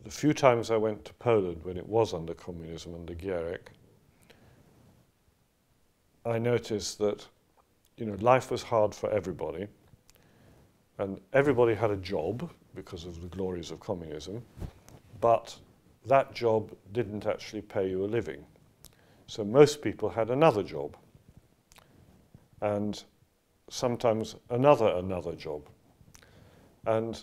the few times I went to Poland when it was under communism, under Gierek, I noticed that, you know, life was hard for everybody, and everybody had a job because of the glories of communism, but that job didn't actually pay you a living. So most people had another job, and sometimes another job. And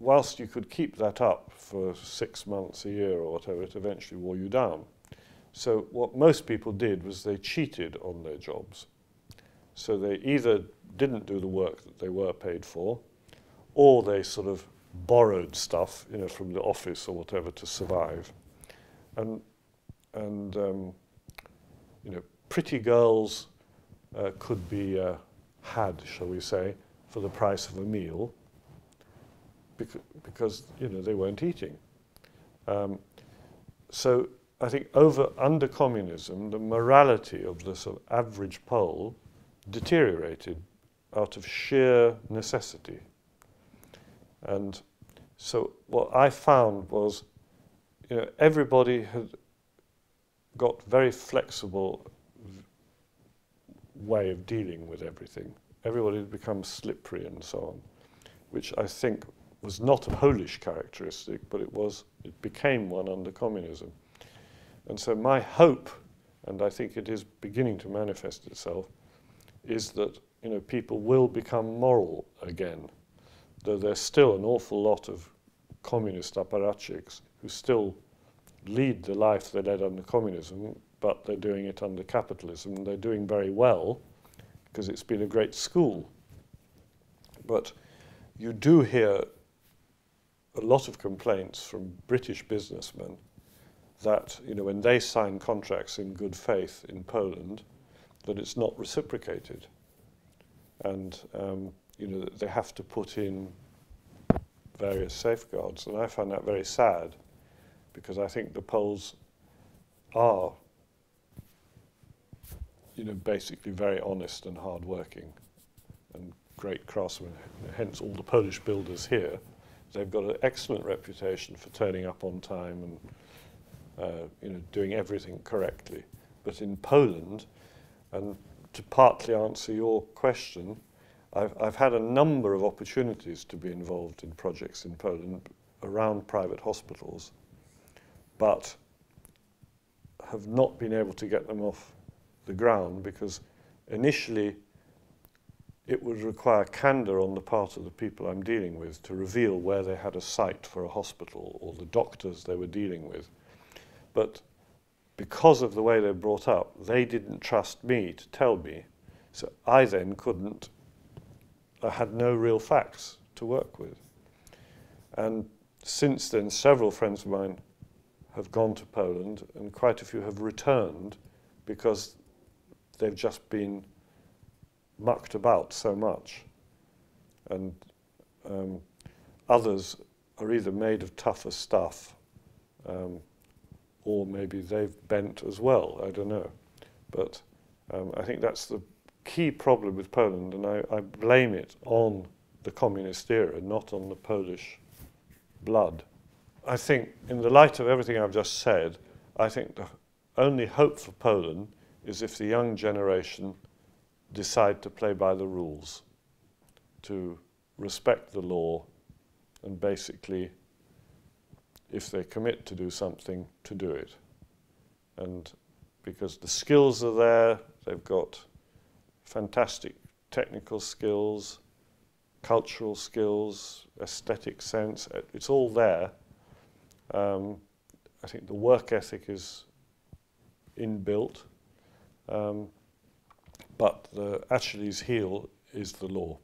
whilst you could keep that up for 6 months, a year or whatever, it eventually wore you down. So what most people did was they cheated on their jobs. So they either didn't do the work that they were paid for, or they sort of borrowed stuff, you know, from the office or whatever to survive. And you know, pretty girls could be had, shall we say, for the price of a meal, because you know, they weren't eating. So I think under communism, the morality of the sort of average Pole deteriorated out of sheer necessity. And so what I found was, you know, everybody had got very flexible way of dealing with everything. Everybody had become slippery and so on, which I think was not a Polish characteristic, but it became one under communism. And so my hope, and I think it is beginning to manifest itself, is that, you know, people will become moral again, though there's still an awful lot of communist apparatchiks who still lead the life they led under communism, but they're doing it under capitalism, and they're doing very well because it's been a great school. But you do hear a lot of complaints from British businessmen that, you know, when they sign contracts in good faith in Poland, that it's not reciprocated. And, you know, that they have to put in various safeguards. And I find that very sad, because I think the Poles are, you know, basically very honest and hard-working and great craftsmen. Hence all the Polish builders here. They've got an excellent reputation for turning up on time and you know, doing everything correctly. But in Poland, and to partly answer your question, I've had a number of opportunities to be involved in projects in Poland around private hospitals, but have not been able to get them off the ground because initially it would require candor on the part of the people I'm dealing with to reveal where they had a site for a hospital or the doctors they were dealing with. But because of the way they're brought up, they didn't trust me to tell me. So I then couldn't, I had no real facts to work with. And since then, several friends of mine have gone to Poland, and quite a few have returned because they've just been mucked about so much. And others are either made of tougher stuff, or maybe they've bent as well, I don't know. But I think that's the key problem with Poland, and I blame it on the communist era, not on the Polish blood. I think, in the light of everything I've just said, I think the only hope for Poland is if the young generation decide to play by the rules, to respect the law, and basically, if they commit to do something, to do it. And because the skills are there, they've got fantastic technical skills, cultural skills, aesthetic sense, it's all there. I think the work ethic is inbuilt, but the Achilles heel is the law.